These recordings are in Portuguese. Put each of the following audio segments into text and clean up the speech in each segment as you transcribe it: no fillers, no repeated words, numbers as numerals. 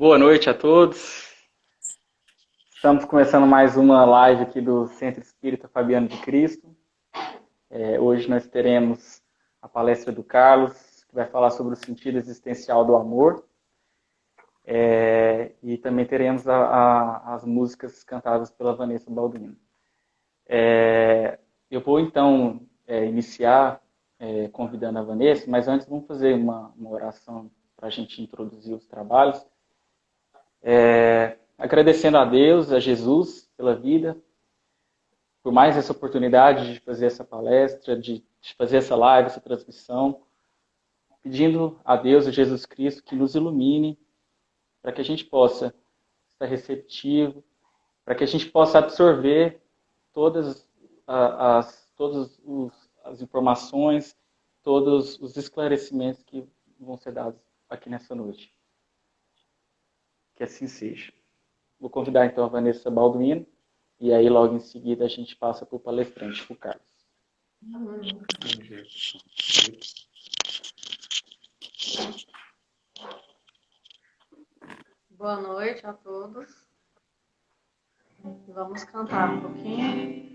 Boa noite a todos. Estamos começando mais uma live aqui do Centro Espírita Fabiano de Cristo. Hoje nós teremos a palestra do Carlos, que vai falar sobre o sentido existencial do amor. E também teremos as músicas cantadas pela Vanessa Balduino. Eu vou então iniciar convidando a Vanessa, mas antes vamos fazer uma oração para a gente introduzir os trabalhos. Agradecendo a Deus, a Jesus, pela vida, por mais essa oportunidade de fazer essa palestra, de fazer essa live, essa transmissão, pedindo a Deus, a Jesus Cristo, que nos ilumine, para que a gente possa estar receptivo, para que a gente possa absorver todas as informações, todos os esclarecimentos que vão ser dados aqui nessa noite. Que assim seja. Vou convidar então a Vanessa Balduino e aí logo em seguida a gente passa para o palestrante, para o Carlos. Boa noite a todos. Vamos cantar um pouquinho.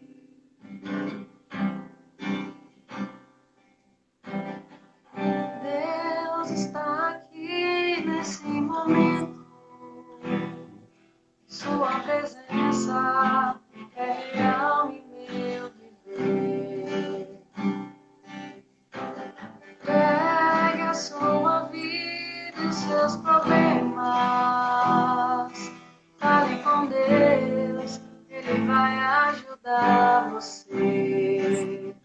Deus está aqui nesse momento. Sua presença é real em meu viver. Pegue a sua vida e os seus problemas. Fale com Deus, Ele vai ajudar você.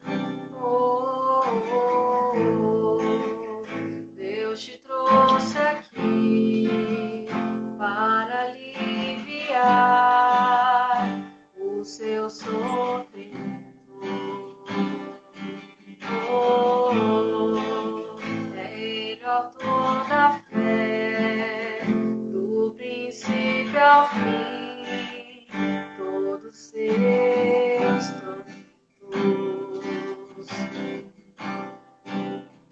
Deus te trouxe aqui para aliviar o seu sofrimento. É Ele o autor da fé, do princípio ao fim, todos seus tormentos.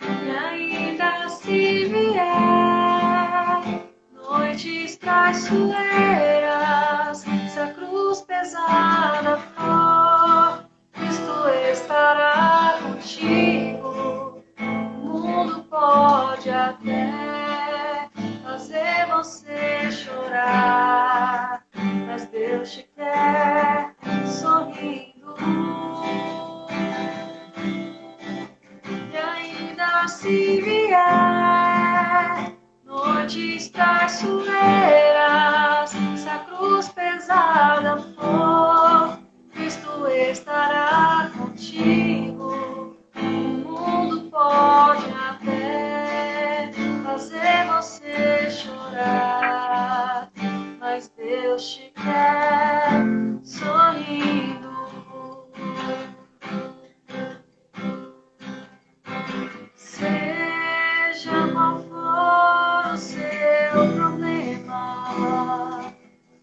E ainda se vier noites traiçoeiras, se a cruz pesada for, Cristo estará contigo. O mundo pode até fazer você chorar, mas Deus te quer sorrindo. E ainda se vier noites traiçoeiras, se a cruz pesada for, Cristo estará contigo. O mundo pode até fazer você chorar, mas Deus te quer sorrindo. Seja qual for o seu problema,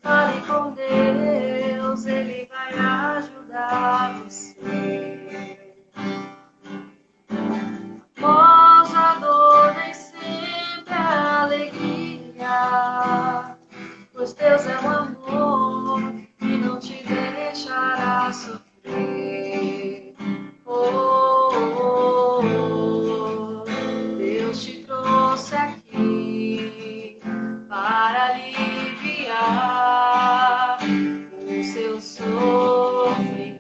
fale com Deus, Ele vai ajudar você. Após a dor vem sempre a alegria, pois Deus é um amor que não te deixará sofrer. Deus te trouxe aqui para aliviar o seu sofrimento.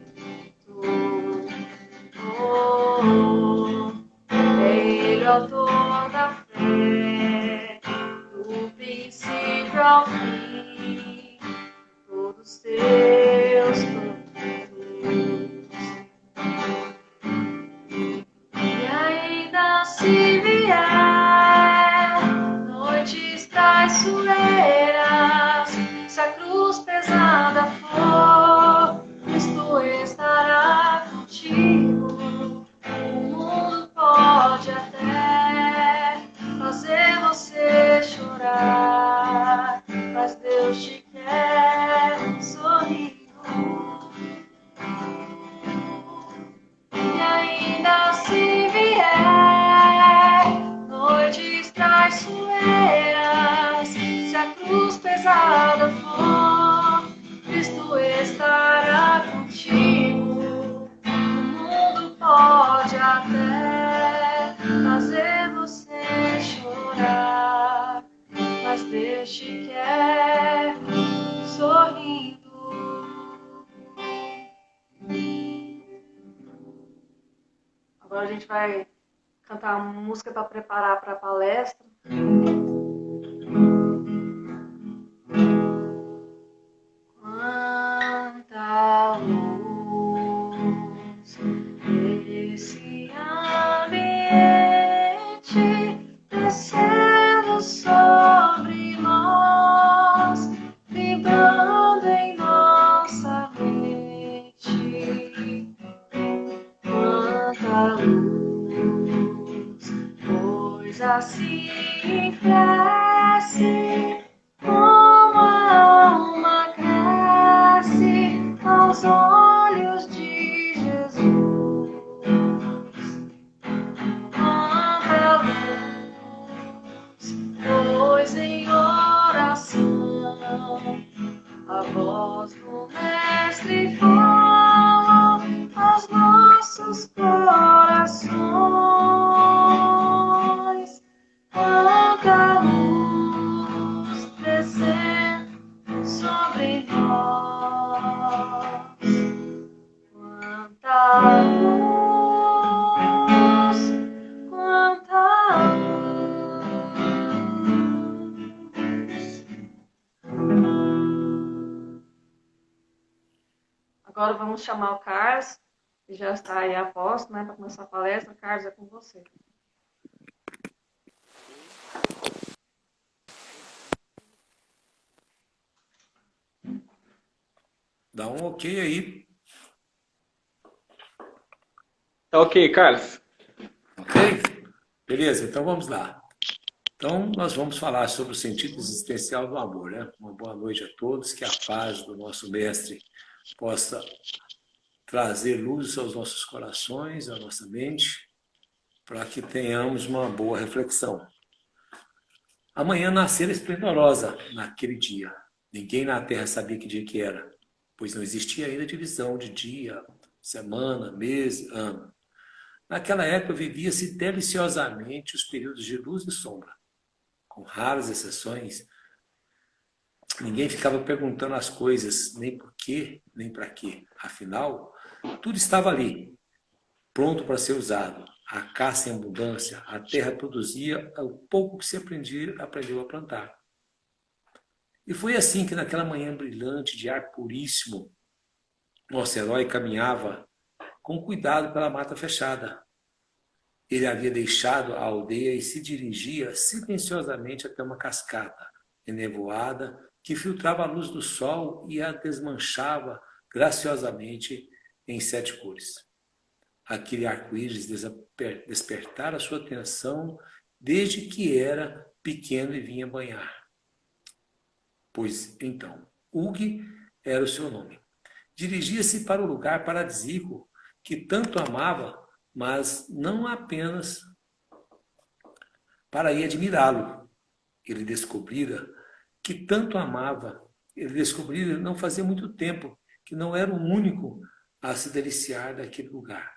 É Ele o autor da fé, do princípio ao fim, todos seus tormentos. E ainda se vier noites traiçoeiras, se a cruz pesada for, Cristo estará contigo. O mundo pode até fazer você chorar, mas Deus te quer sorrindo. E ainda se vier noites traiçoeiras, se a cruz a gente vai cantar uma música para preparar para a palestra. Quanta luz esse ambiente descendo sobre nós, vibrando em nossa mente. Quanta luz, pois assim cresce como a alma cresce aos olhos de Jesus. Quanta luz, pois em oração a voz do Mestre fala aos nossos corações. Quanta luz descendo sobre nós. Quanta luz, quanta luz. Agora vamos chamar o Carlos, que já está aí a posto, né, para começar a palestra. Carlos, é com você. Dá um ok aí. Tá ok, Carlos? Ok? Beleza, então vamos lá. Então, nós vamos falar sobre o sentido existencial do amor, né? Uma boa noite a todos, que a paz do nosso Mestre possa trazer luz aos nossos corações, à nossa mente, para que tenhamos uma boa reflexão. Amanhã nascera esplendorosa naquele dia. Ninguém na Terra sabia que dia que era, pois não existia ainda divisão de dia, semana, mês, ano. Naquela época vivia-se deliciosamente os períodos de luz e sombra. Com raras exceções, ninguém ficava perguntando as coisas, nem por quê, nem para quê. Afinal, tudo estava ali, pronto para ser usado. A caça em abundância, a terra produzia o pouco que se aprendeu a plantar. E foi assim que naquela manhã brilhante de ar puríssimo, nosso herói caminhava com cuidado pela mata fechada. Ele havia deixado a aldeia e se dirigia silenciosamente até uma cascata enevoada que filtrava a luz do sol e a desmanchava graciosamente em 7 cores. Aquele arco-íris despertara sua atenção desde que era pequeno e vinha banhar. Pois então, Hugh era o seu nome. Dirigia-se para o lugar paradisíaco que tanto amava, mas não apenas para ir admirá-lo. Ele descobrira que tanto amava, ele descobrira não fazia muito tempo que não era o único a se deliciar daquele lugar.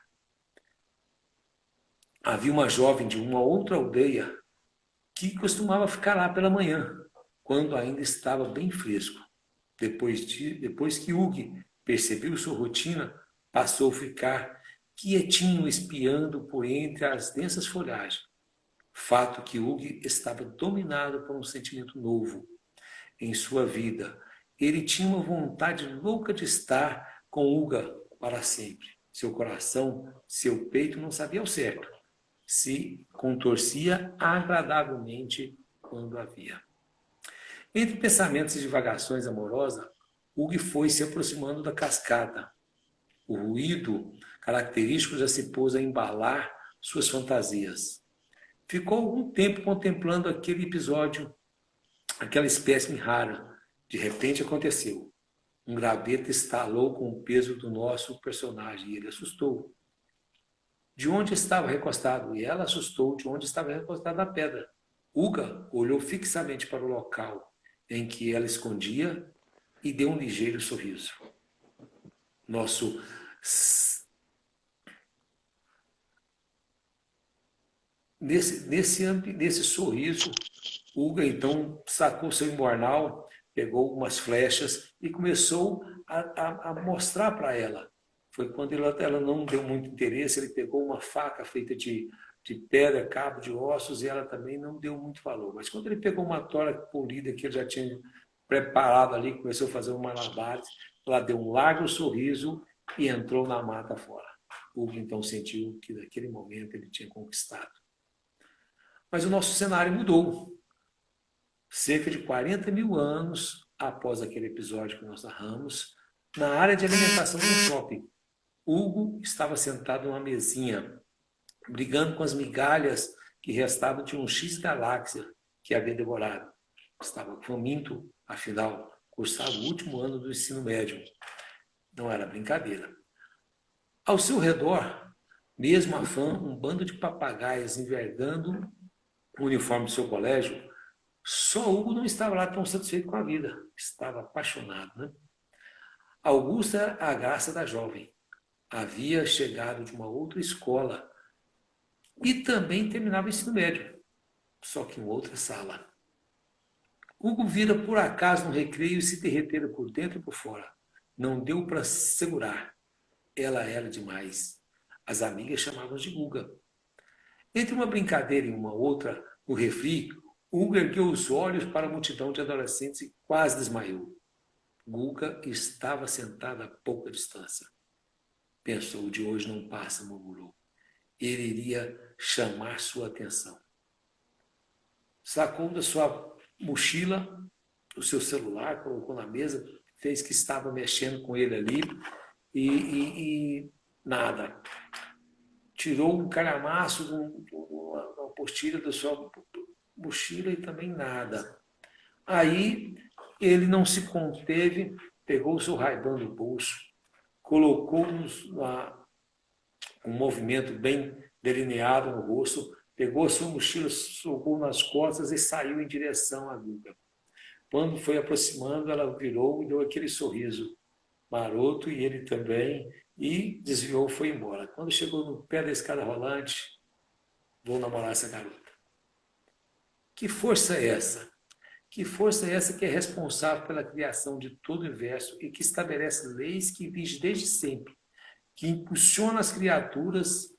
Havia uma jovem de uma outra aldeia que costumava ficar lá pela manhã, quando ainda estava bem fresco. Depois que Hugh percebeu sua rotina, passou a ficar quietinho, espiando por entre as densas folhagens. Fato que Hugh estava dominado por um sentimento novo em sua vida. Ele tinha uma vontade louca de estar com Uga para sempre. Seu coração, seu peito não sabia ao certo. Se contorcia agradavelmente quando a via. Entre pensamentos e divagações amorosas, Hugh foi se aproximando da cascata. O ruído característico já se pôs a embalar suas fantasias. Ficou algum tempo contemplando aquele episódio, aquela espécime rara. De repente aconteceu. Um graveto estalou com o peso do nosso personagem e ele assustou. De onde estava recostado? E ela assustou de onde estava recostado na pedra. Uga olhou fixamente para o local em que ela escondia e deu um ligeiro sorriso. Nesse sorriso, Uga então sacou seu embornal, pegou algumas flechas e começou a mostrar para ela. Foi quando ela não deu muito interesse, ele pegou uma faca feita de pedra, cabo de ossos, e ela também não deu muito valor. Mas quando ele pegou uma tora polida que ele já tinha preparado ali, começou a fazer um malabares, ela deu um largo sorriso e entrou na mata fora. Hugo então sentiu que naquele momento ele tinha conquistado. Mas o nosso cenário mudou. Cerca de 40 mil anos após aquele episódio que nós narramos, na área de alimentação do shopping, Hugo estava sentado numa mesinha, brigando com as migalhas que restavam de um X-galáxia que havia devorado. Estava faminto, afinal, cursava o último ano do ensino médio. Não era brincadeira. Ao seu redor, mesmo a fã, um bando de papagaios envergando o uniforme do seu colégio, só Hugo não estava lá tão satisfeito com a vida. Estava apaixonado, né? Augusta era a graça da jovem. Havia chegado de uma outra escola e também terminava o ensino médio, só que em outra sala. Hugo vira por acaso no recreio e se derretera por dentro e por fora. Não deu para segurar. Ela era demais. As amigas chamavam de Guga. Entre uma brincadeira e uma outra, no refri, Hugo ergueu os olhos para a multidão de adolescentes e quase desmaiou. Guga estava sentada a pouca distância. Pensou, de hoje não passa, murmurou. Ele iria chamar sua atenção. Sacou da sua mochila o seu celular, colocou na mesa, fez que estava mexendo com ele ali e nada. Tirou um calhamaço de uma apostila da sua mochila e também nada. Aí ele não se conteve, pegou o seu Ray-Ban do bolso, colocou um movimento bem delineado no rosto, pegou a sua mochila, socou nas costas e saiu em direção à Guga. Quando foi aproximando, ela virou e deu aquele sorriso maroto, e ele também, e desviou e foi embora. Quando chegou no pé da escada rolante, vou namorar essa garota. Que força é essa? Que força é essa que é responsável pela criação de todo o universo e que estabelece leis que vigem desde sempre, que impulsiona as criaturas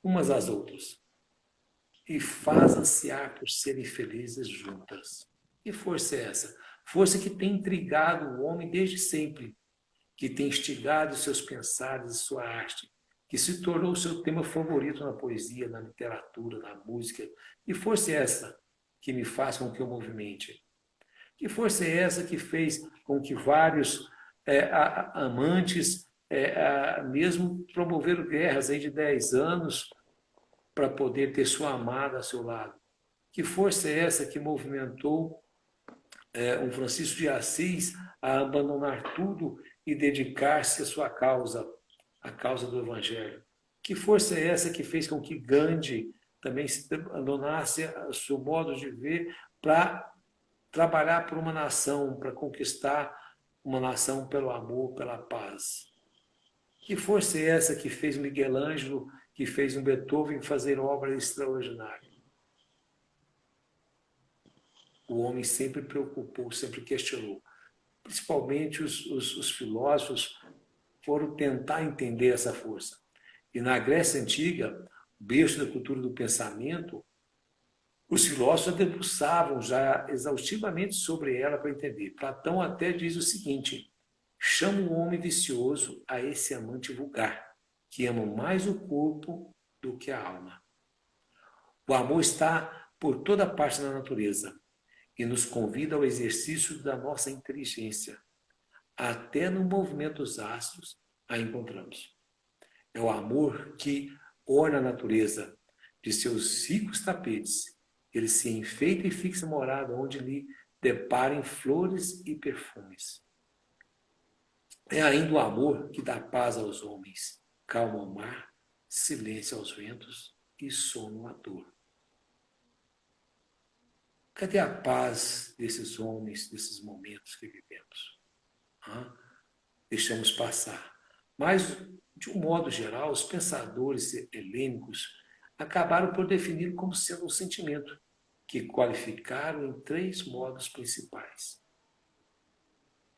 umas às outras e faz ansiar por serem felizes juntas? Que força é essa? Força que tem intrigado o homem desde sempre, que tem instigado seus pensares e sua arte, que se tornou seu tema favorito na poesia, na literatura, na música. Que força é essa que me faz com que eu movimente? Que força é essa que fez com que vários amantes mesmo promoveram guerras aí de 10 anos para poder ter sua amada ao seu lado? Que força é essa que movimentou um Francisco de Assis a abandonar tudo e dedicar-se à sua causa, a causa do Evangelho? Que força é essa que fez com que Gandhi também se abandonasse o seu modo de ver para trabalhar por uma nação, para conquistar uma nação pelo amor, pela paz? Que força é essa que fez Miguel Ângelo, que fez um Beethoven fazer obras extraordinárias? O homem sempre preocupou, sempre questionou. Principalmente os filósofos foram tentar entender essa força. E na Grécia Antiga, berço da cultura do pensamento, os filósofos debruçavam já exaustivamente sobre ela para entender. Platão até diz o seguinte: chama o homem vicioso a esse amante vulgar, que ama mais o corpo do que a alma. O amor está por toda parte na natureza e nos convida ao exercício da nossa inteligência. Até no movimento dos astros a encontramos. É o amor que orna a natureza de seus ricos tapetes. Ele se enfeita e fixa morada onde lhe deparem flores e perfumes. É ainda o amor que dá paz aos homens, calma ao mar, silêncio aos ventos e sono à dor. Cadê a paz desses homens, desses momentos que vivemos? Deixamos passar. Mas, de um modo geral, os pensadores helênicos acabaram por definir como sendo um sentimento, que qualificaram em 3 modos principais.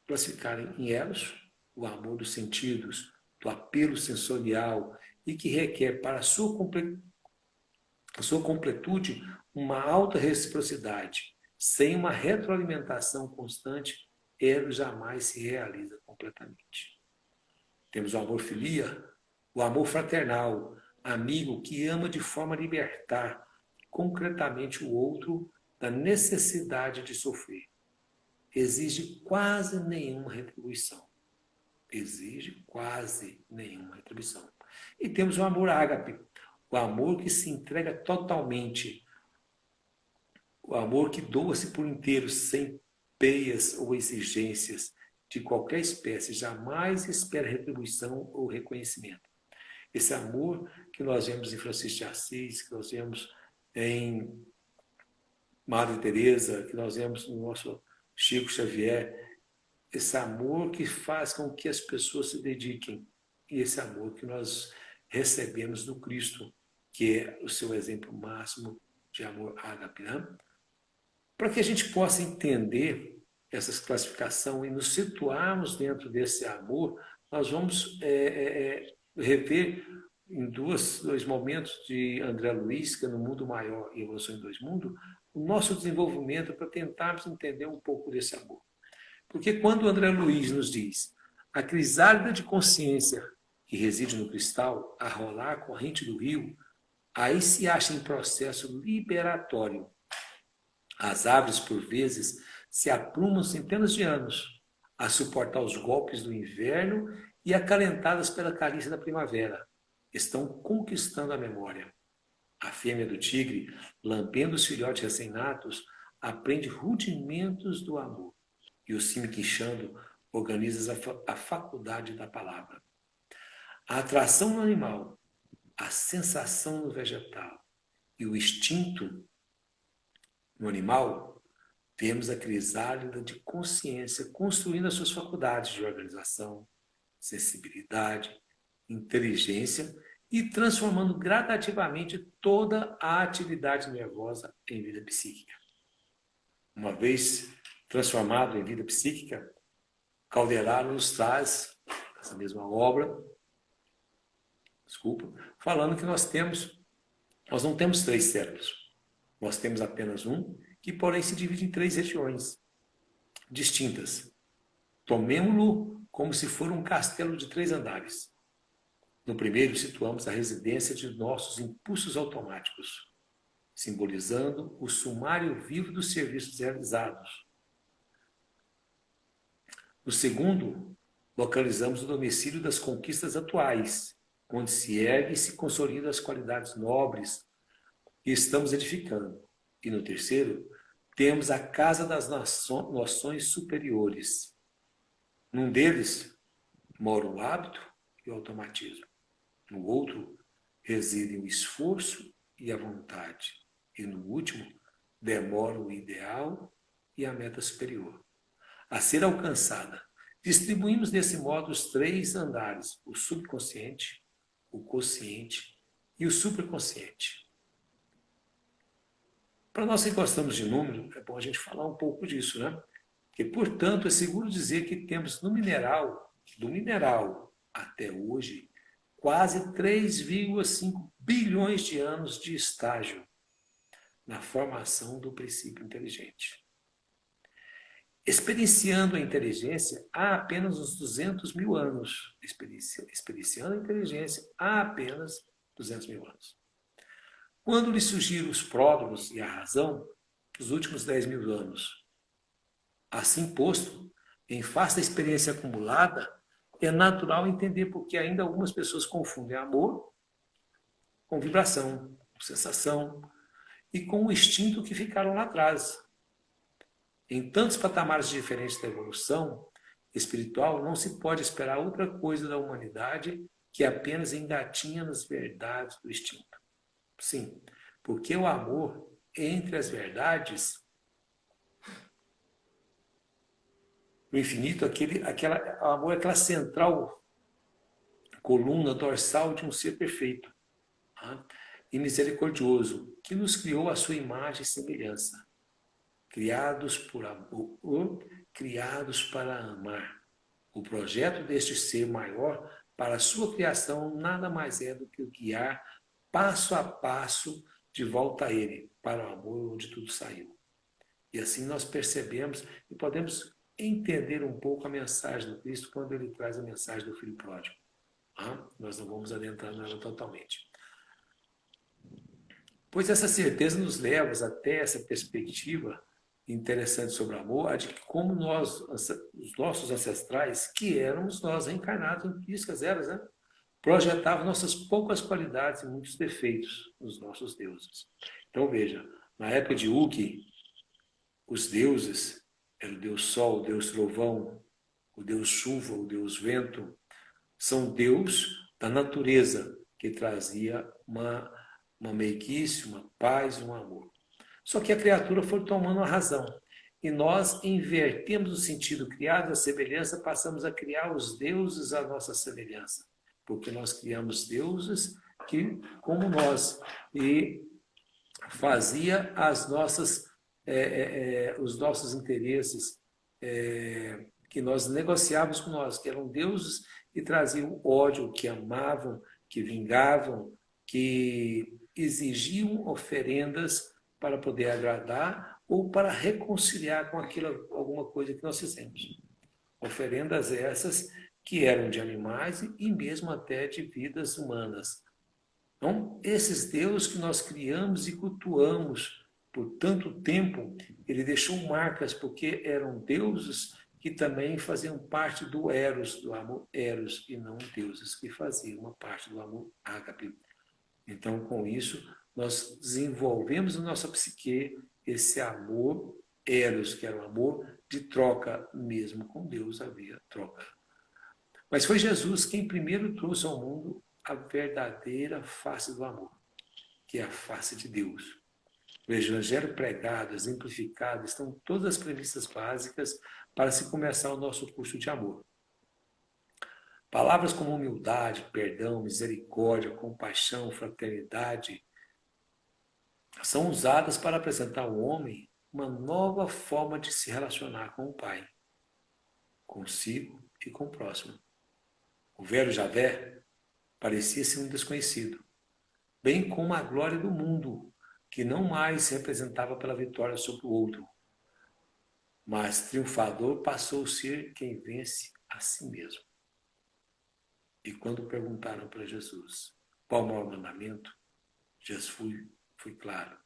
Classificaram em eros, o amor dos sentidos, do apelo sensorial e que requer para a sua completude uma alta reciprocidade. Sem uma retroalimentação constante, ele jamais se realiza completamente. Temos o amor filia, o amor fraternal, amigo que ama de forma a libertar concretamente o outro da necessidade de sofrer. Exige quase nenhuma retribuição. Exige quase nenhuma retribuição. E temos o amor ágape, o amor que se entrega totalmente, o amor que doa-se por inteiro, sem peias ou exigências de qualquer espécie, jamais espera retribuição ou reconhecimento. Esse amor que nós vemos em Francisco de Assis, que nós vemos em Madre Teresa, que nós vemos no nosso Chico Xavier, esse amor que faz com que as pessoas se dediquem, e esse amor que nós recebemos do Cristo, que é o seu exemplo máximo de amor ágape, né? Para que a gente possa entender essa classificação e nos situarmos dentro desse amor, nós vamos rever em dois momentos de André Luiz, que é No Mundo Maior e Evolução em Dois Mundos, o nosso desenvolvimento para tentarmos entender um pouco desse amor. Porque quando André Luiz nos diz a crisálida de consciência que reside no cristal, a rolar a corrente do rio, aí se acha em processo liberatório. As árvores, por vezes, se aprumam centenas de anos a suportar os golpes do inverno e, acalentadas pela carícia da primavera, estão conquistando a memória. A fêmea do tigre, lambendo os filhotes recém-natos, aprende rudimentos do amor. E o cime quixando organiza a faculdade da palavra. A atração no animal, a sensação no vegetal e o instinto no animal, vemos a crisálida de consciência construindo as suas faculdades de organização, sensibilidade, inteligência e transformando gradativamente toda a atividade nervosa em vida psíquica. Uma vez transformado em vida psíquica, Calderaro nos traz essa mesma obra, falando que nós não temos 3 cérebros. Nós temos apenas um, que porém se divide em 3 regiões distintas. Tomemo-lo como se for um castelo de 3 andares. No primeiro, situamos a residência de nossos impulsos automáticos, simbolizando o sumário vivo dos serviços realizados. No segundo, localizamos o domicílio das conquistas atuais, onde se ergue e se consolida as qualidades nobres que estamos edificando. E no terceiro, temos a casa das noções superiores. Num deles, mora o hábito e o automatismo. No outro, residem o esforço e a vontade. E no último, demora o ideal e a meta superior a ser alcançada. Distribuímos desse modo os 3 andares, o subconsciente, o consciente e o superconsciente. Para nós que gostamos de número, é bom a gente falar um pouco disso, né? Porque, portanto, é seguro dizer que temos no mineral, do mineral até hoje, quase 3,5 bilhões de anos de estágio na formação do princípio inteligente. Experienciando a inteligência há apenas uns 200 mil anos. Experienciando a inteligência há apenas 200 mil anos. Quando lhe surgiram os pródromos e a razão, nos últimos 10 mil anos. Assim posto, em face da experiência acumulada, é natural entender por que ainda algumas pessoas confundem amor com vibração, com sensação e com o instinto que ficaram lá atrás. Em tantos patamares diferentes da evolução espiritual, não se pode esperar outra coisa da humanidade que apenas engatinha nas verdades do instinto. Sim, porque o amor entre as verdades, o infinito, o amor é aquela central, coluna dorsal de um ser perfeito, tá? E misericordioso, que nos criou à sua imagem e semelhança. Criados por amor, criados para amar. O projeto deste ser maior para a sua criação nada mais é do que o guiar passo a passo de volta a Ele, para o amor onde tudo saiu. E assim nós percebemos e podemos entender um pouco a mensagem do Cristo quando Ele traz a mensagem do Filho Pródigo. Nós não vamos adentrar nela totalmente. Pois essa certeza nos leva até essa perspectiva interessante sobre o amor, a de que como nós, os nossos ancestrais, que éramos nós reencarnados em Piscas Eras, né? Projetavam nossas poucas qualidades e muitos defeitos nos nossos deuses. Então veja, na época de Uki, os deuses eram o Deus Sol, o Deus Trovão, o Deus Chuva, o Deus Vento, são Deus da natureza, que trazia uma meiguice, uma paz e um amor. Só que a criatura foi tomando a razão. E nós invertemos o sentido, criados à semelhança, passamos a criar os deuses à nossa semelhança. Porque nós criamos deuses que, como nós, e fazia as nossas, os nossos interesses que nós negociávamos com nós, que eram deuses que traziam ódio, que amavam, que vingavam, que exigiam oferendas para poder agradar ou para reconciliar com aquilo, alguma coisa que nós fizemos. Oferendas essas que eram de animais e mesmo até de vidas humanas. Então, esses deuses que nós criamos e cultuamos por tanto tempo, ele deixou marcas, porque eram deuses que também faziam parte do Eros, do amor Eros, e não deuses que faziam uma parte do amor Ágape. Então, com isso, nós desenvolvemos na nossa psique esse amor Eros, que era o amor de troca, mesmo com Deus havia troca. Mas foi Jesus quem primeiro trouxe ao mundo a verdadeira face do amor, que é a face de Deus. O Evangelho pregado, exemplificado, estão todas as premissas básicas para se começar o nosso curso de amor. Palavras como humildade, perdão, misericórdia, compaixão, fraternidade são usadas para apresentar ao homem uma nova forma de se relacionar com o Pai, consigo e com o próximo. O velho Javé parecia ser um desconhecido, bem como a glória do mundo, que não mais se representava pela vitória sobre o outro, mas triunfador passou a ser quem vence a si mesmo. E quando perguntaram para Jesus qual o maior mandamento, Jesus foi claro: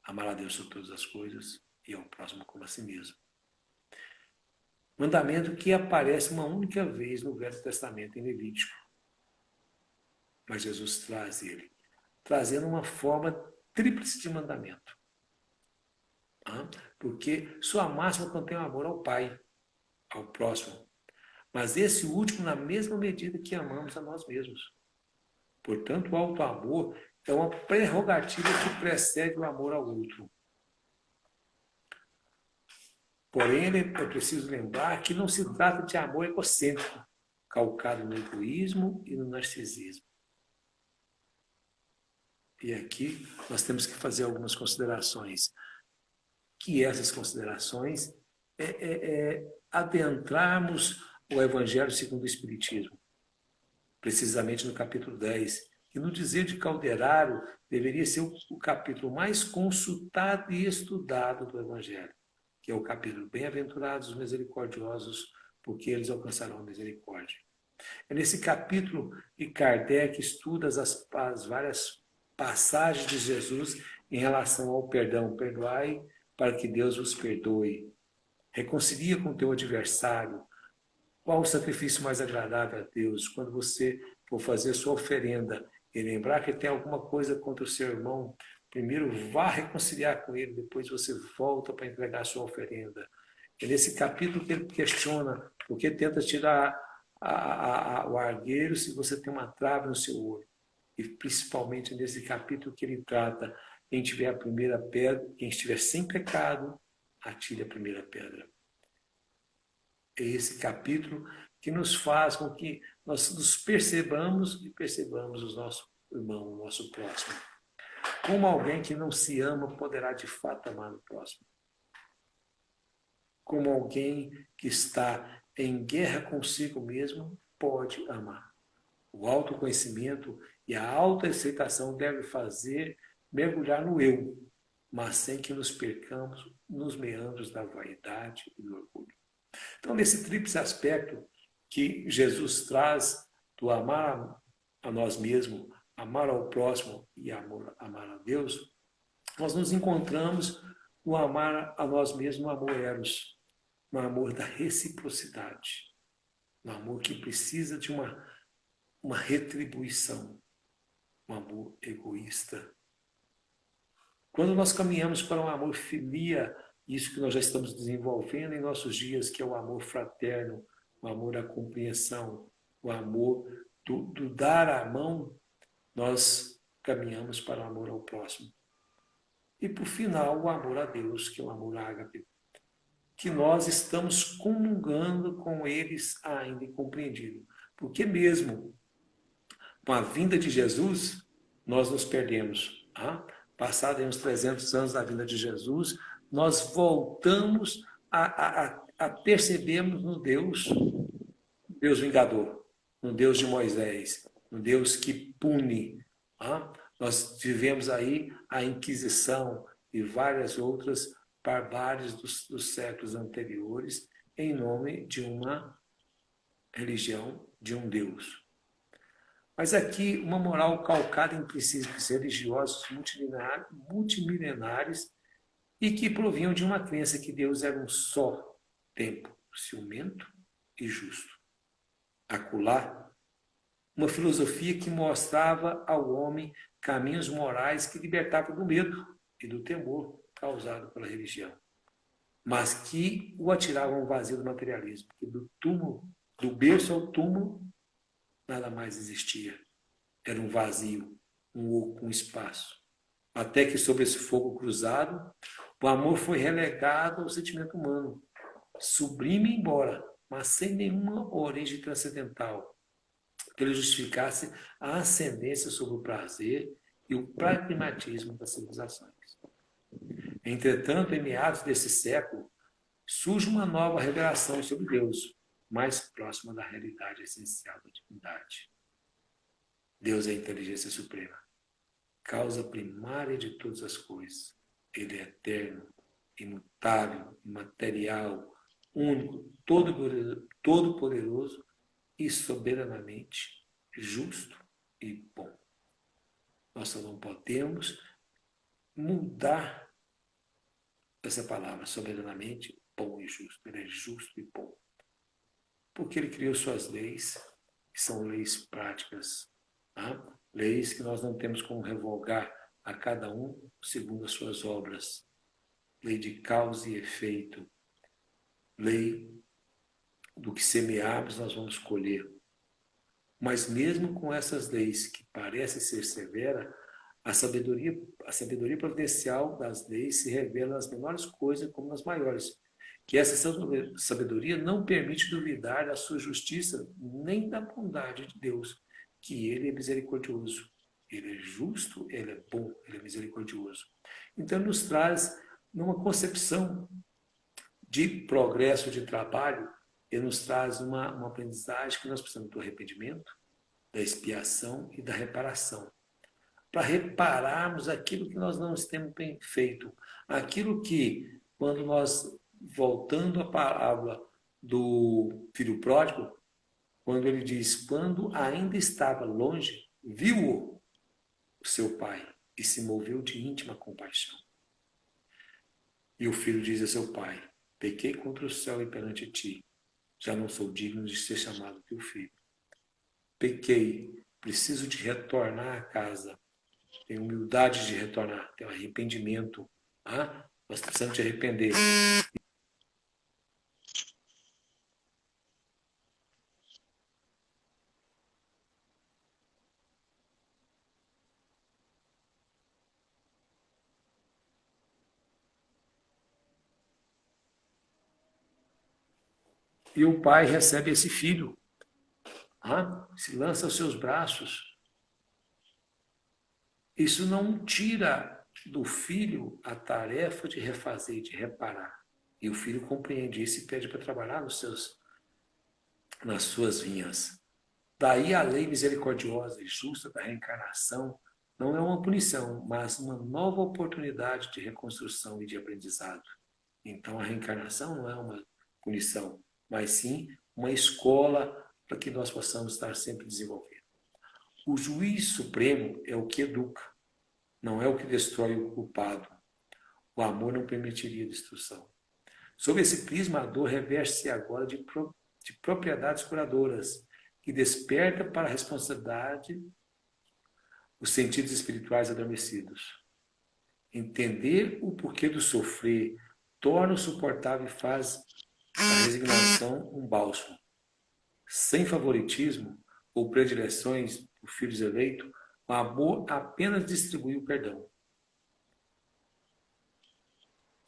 amar a Deus sobre todas as coisas e ao próximo como a si mesmo. Mandamento que aparece uma única vez no Velho Testamento, em Levítico. Mas Jesus traz ele, trazendo uma forma tríplice de mandamento. Porque sua máxima contém o amor ao Pai, ao próximo. Mas esse último na mesma medida que amamos a nós mesmos. Portanto, o auto-amor é uma prerrogativa que precede o amor ao outro. Porém, é preciso lembrar que não se trata de amor egocêntrico, calcado no egoísmo e no narcisismo. E aqui nós temos que fazer algumas considerações. Que essas considerações adentrarmos o Evangelho segundo o Espiritismo, precisamente no capítulo 10, que no dizer de Calderaro deveria ser o capítulo mais consultado e estudado do Evangelho, que é o capítulo Bem-aventurados os misericordiosos, porque eles alcançarão a misericórdia. É nesse capítulo que Kardec estuda as várias passagens de Jesus em relação ao perdão. Perdoai para que Deus vos perdoe. Reconcilia com o teu adversário. Qual o sacrifício mais agradável a Deus? Quando você for fazer sua oferenda e lembrar que tem alguma coisa contra o seu irmão, primeiro vá reconciliar com ele, depois você volta para entregar a sua oferenda. É nesse capítulo que ele questiona porque tenta tirar o argueiro se você tem uma trave no seu olho. E principalmente nesse capítulo que ele trata: quem tiver a primeira pedra, quem estiver sem pecado, atire a primeira pedra. É esse capítulo que nos faz com que nós nos percebamos e percebamos o nosso irmão, o nosso próximo. Como alguém que não se ama poderá de fato amar o próximo? Como alguém que está em guerra consigo mesmo pode amar? O autoconhecimento e a autoaceitação devem fazer mergulhar no eu, mas sem que nos percamos nos meandros da vaidade e do orgulho. Então, nesse tríplice aspecto que Jesus traz do amar a nós mesmos, amar ao próximo e amar a Deus, nós nos encontramos no amar a nós mesmos, no amor eros, no amor da reciprocidade, no amor que precisa de uma retribuição, um amor egoísta. Quando nós caminhamos para um amor filia, isso que nós já estamos desenvolvendo em nossos dias, que é o amor fraterno, o amor da compreensão, o amor do dar a mão, nós caminhamos para o amor ao próximo. E, por final, o amor a Deus, que é o amor ágape, que nós estamos comungando com eles ainda incompreendido. Porque mesmo com a vinda de Jesus, nós nos perdemos. Passados uns 300 anos da vinda de Jesus, nós voltamos a percebermos no Deus vingador, no Deus de Moisés, no Deus que pune. Nós vivemos aí a Inquisição e várias outras barbáries dos séculos anteriores em nome de uma religião, de um Deus. Mas aqui uma moral calcada em princípios religiosos multimilenares e que provinham de uma crença que Deus era um só tempo, ciumento e justo. Acolá, uma filosofia que mostrava ao homem caminhos morais que libertavam do medo e do temor causado pela religião, mas que o atiravam ao vazio do materialismo, que do berço ao túmulo, nada mais existia. Era um vazio, um oco, um espaço. Até que sobre esse fogo cruzado, o amor foi relegado ao sentimento humano, sublime embora, mas sem nenhuma origem transcendental, que ele justificasse a ascendência sobre o prazer e o pragmatismo das civilizações. Entretanto, em meados desse século, surge uma nova revelação sobre Deus, mais próxima da realidade essencial da divindade. Deus é a inteligência suprema, causa primária de todas as coisas. Ele é eterno, imutável, imaterial, único, todo-poderoso e soberanamente justo e bom. Nós só não podemos mudar essa palavra, soberanamente bom e justo. Ele é justo e bom. Porque ele criou suas leis, que são leis práticas, leis que nós não temos como revogar a cada um segundo as suas obras. Lei de causa e efeito. Lei do que semearmos nós vamos colher. Mas mesmo com essas leis que parecem ser severas, a sabedoria providencial das leis se revela nas menores coisas como nas maiores. Que essa sabedoria não permite duvidar da sua justiça nem da bondade de Deus, que ele é misericordioso. Ele é justo, ele é bom, ele é misericordioso. Então, nos traz, numa concepção de progresso, de trabalho, ele nos traz uma aprendizagem que nós precisamos do arrependimento, da expiação e da reparação. Para repararmos aquilo que nós não temos bem feito. Aquilo que, quando nós, voltando à palavra do filho pródigo, quando ele diz, quando ainda estava longe, viu-o o seu pai e se moveu de íntima compaixão. E o filho diz a seu pai, pequei contra o céu e perante ti, já não sou digno de ser chamado teu filho. Pequei, preciso de retornar à casa, tenho humildade de retornar, tenho arrependimento. Nós precisamos de arrepender. E o pai recebe esse filho, se lança aos seus braços. Isso não tira do filho a tarefa de refazer, de reparar. E o filho compreende isso e pede para trabalhar nas suas vinhas. Daí a lei misericordiosa e justa da reencarnação não é uma punição, mas uma nova oportunidade de reconstrução e de aprendizado. Então a reencarnação não é uma punição, mas sim uma escola para que nós possamos estar sempre desenvolvendo. O juiz supremo é o que educa, não é o que destrói o culpado. O amor não permitiria destruição. Sob esse prisma, a dor reveste-se agora de propriedades curadoras, que desperta para a responsabilidade os sentidos espirituais adormecidos. Entender o porquê do sofrer torna o suportável e faz da resignação um bálsamo. Sem favoritismo ou predileções por filhos eleitos, o amor apenas distribui o perdão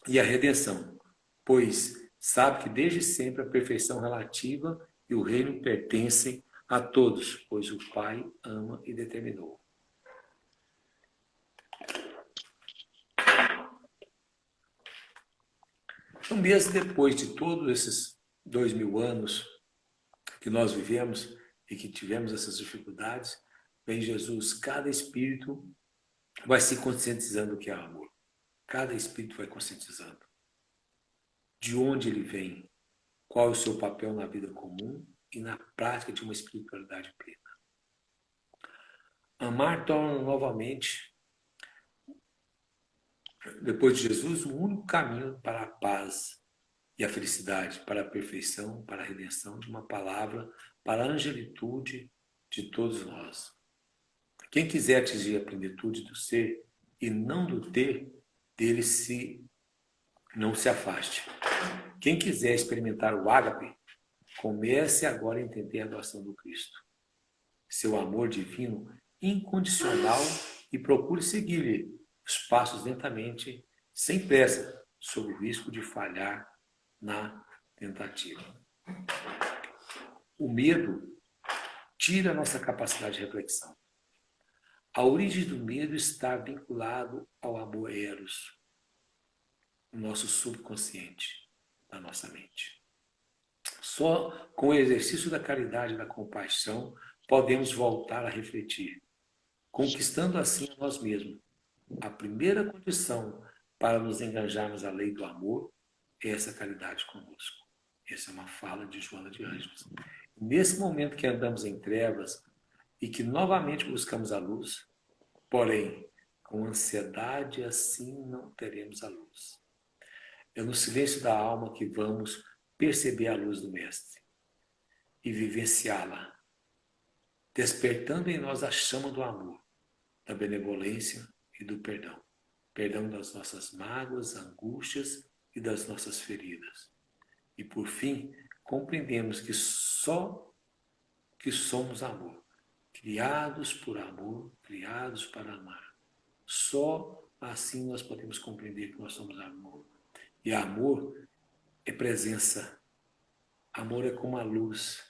e a redenção, pois sabe que desde sempre a perfeição relativa e o reino pertencem a todos, pois o Pai ama e determinou. Um mês depois de todos esses 2000 anos que nós vivemos e que tivemos essas dificuldades, vem Jesus. Cada espírito vai se conscientizando do que é amor. Cada espírito vai conscientizando. De onde ele vem, qual é o seu papel na vida comum e na prática de uma espiritualidade plena. Amar torna novamente, depois de Jesus, o único caminho para a paz e a felicidade, para a perfeição, para a redenção de uma palavra, para a angelitude de todos nós. Quem quiser atingir a plenitude do ser e não do ter, dele não se afaste. Quem quiser experimentar o ágape, comece agora a entender a doação do Cristo. Seu amor divino incondicional e procure seguir-lhe os passos lentamente, sem pressa, sob o risco de falhar na tentativa. O medo tira a nossa capacidade de reflexão. A origem do medo está vinculado ao amor eros, o nosso subconsciente, da nossa mente. Só com o exercício da caridade e da compaixão podemos voltar a refletir, conquistando assim a nós mesmos. A primeira condição para nos engajarmos à lei do amor é essa caridade conosco. Essa é uma fala de Joana de Ângeles. Nesse momento que andamos em trevas e que novamente buscamos a luz, porém, com ansiedade assim não teremos a luz. É no silêncio da alma que vamos perceber a luz do Mestre e vivenciá-la, despertando em nós a chama do amor, da benevolência e do perdão. Perdão das nossas mágoas, angústias e das nossas feridas. E por fim, compreendemos que só que somos amor, criados por amor, criados para amar. Só assim nós podemos compreender que nós somos amor. E amor é presença. Amor é como a luz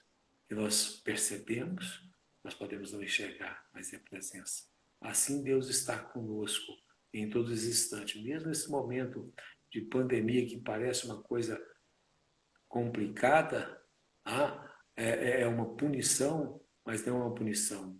que nós percebemos, nós podemos não enxergar, mas é presença. Assim Deus está conosco em todos os instantes. Mesmo nesse momento de pandemia que parece uma coisa complicada, é uma punição, mas não é uma punição.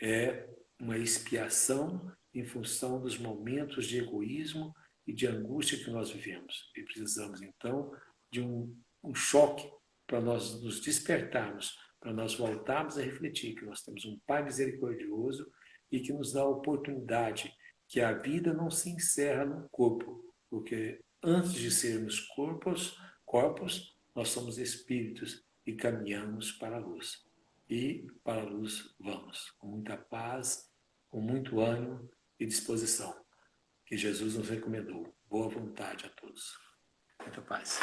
É uma expiação em função dos momentos de egoísmo e de angústia que nós vivemos. E precisamos, então, de um choque para nós nos despertarmos, para nós voltarmos a refletir que nós temos um Pai misericordioso e que nos dá a oportunidade que a vida não se encerra no corpo, porque antes de sermos corpos, nós somos espíritos e caminhamos para a luz. E para a luz vamos, com muita paz, com muito ânimo e disposição, que Jesus nos recomendou. Boa vontade a todos. Muita paz.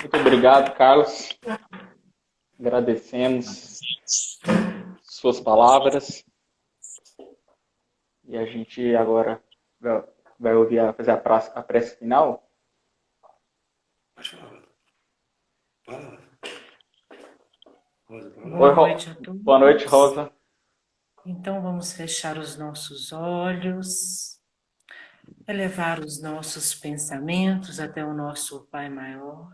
Muito obrigado, Carlos. Agradecemos suas palavras. E a gente agora vai ouvir fazer a prece final. Pode falar. Fala. Rosa, Boa noite a todos. Boa noite, Rosa. Então vamos fechar os nossos olhos, elevar os nossos pensamentos até o nosso Pai Maior.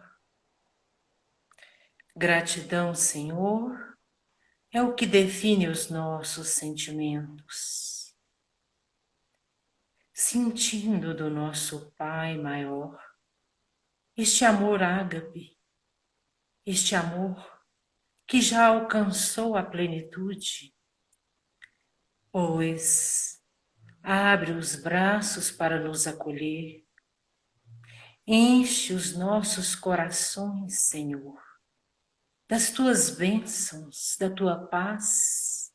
Gratidão, Senhor, é o que define os nossos sentimentos. Sentindo do nosso Pai maior este amor ágape, este amor que já alcançou a plenitude, pois abre os braços para nos acolher, enche os nossos corações, Senhor, das tuas bênçãos, da tua paz,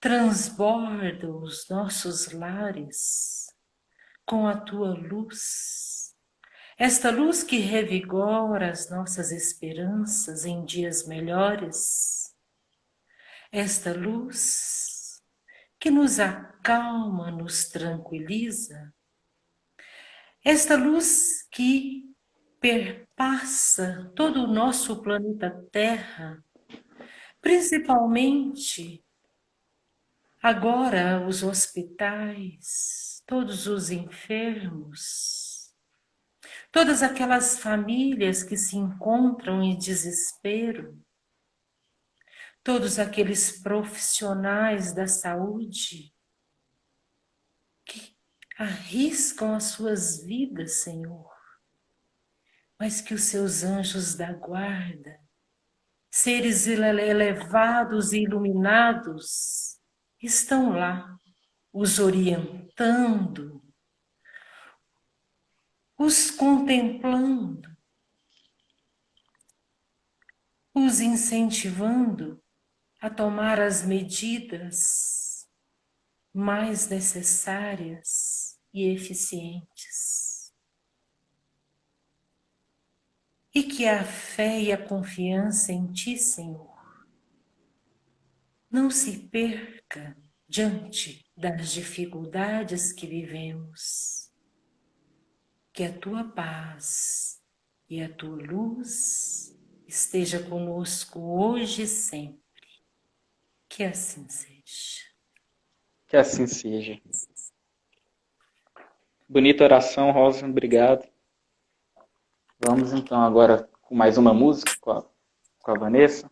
transborda os nossos lares com a tua luz, esta luz que revigora as nossas esperanças em dias melhores, esta luz que nos acalma, nos tranquiliza, esta luz que perpassa todo o nosso planeta Terra, principalmente agora os hospitais, todos os enfermos, todas aquelas famílias que se encontram em desespero, todos aqueles profissionais da saúde que arriscam as suas vidas, Senhor, mas que os seus anjos da guarda, seres elevados e iluminados, estão lá, os orientando, os contemplando, os incentivando a tomar as medidas mais necessárias e eficientes. E que a fé e a confiança em Ti, Senhor, não se perca diante das dificuldades que vivemos. Que a Tua paz e a Tua luz esteja conosco hoje e sempre. Que assim seja. Que assim seja. Bonita oração, Rosa, obrigado. Vamos então agora com mais uma música com a Vanessa.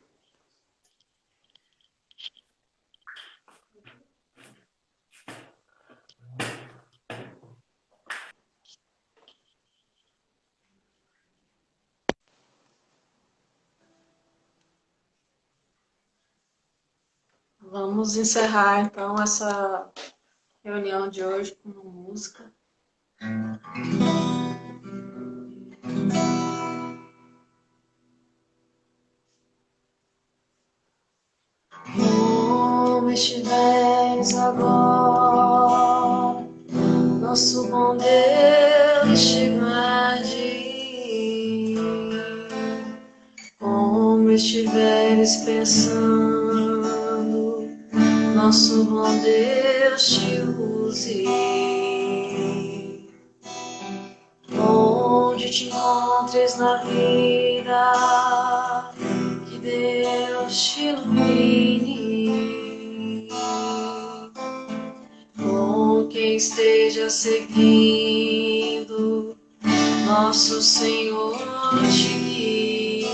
Vamos encerrar então essa reunião de hoje com uma música. Como estiveres agora, nosso bom Deus te guarde. Como estiveres pensando, nosso bom Deus te use. Onde te encontres na vida, que Deus te ilumine. Com quem esteja seguindo, nosso Senhor te guie.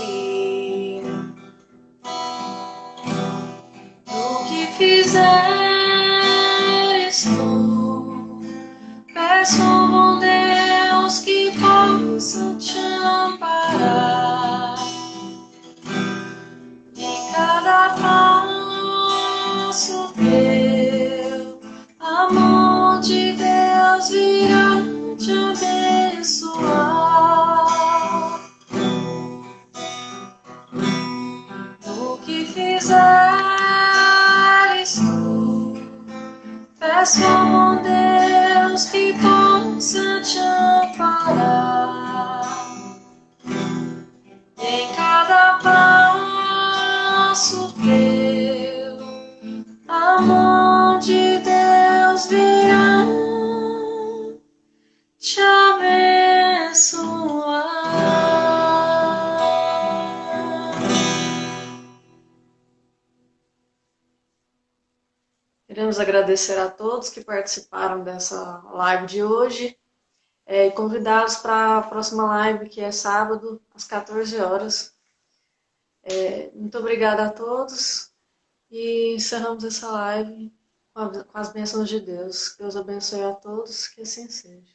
No que fizeres tu, peço ao bom Deus que possa te amparar. Em cada passo teu, a mão de Deus virá te abençoar. No que fizeres tu, peço ao bom Deus que possa te amparar. Em cada passo teu, a mão de Deus virá te abençoar. Queremos agradecer a todos que participaram dessa live de hoje e convidá-los para a próxima live, que é sábado, às 14 horas. Muito obrigada a todos e encerramos essa live com as bênçãos de Deus. Deus abençoe a todos, que assim seja.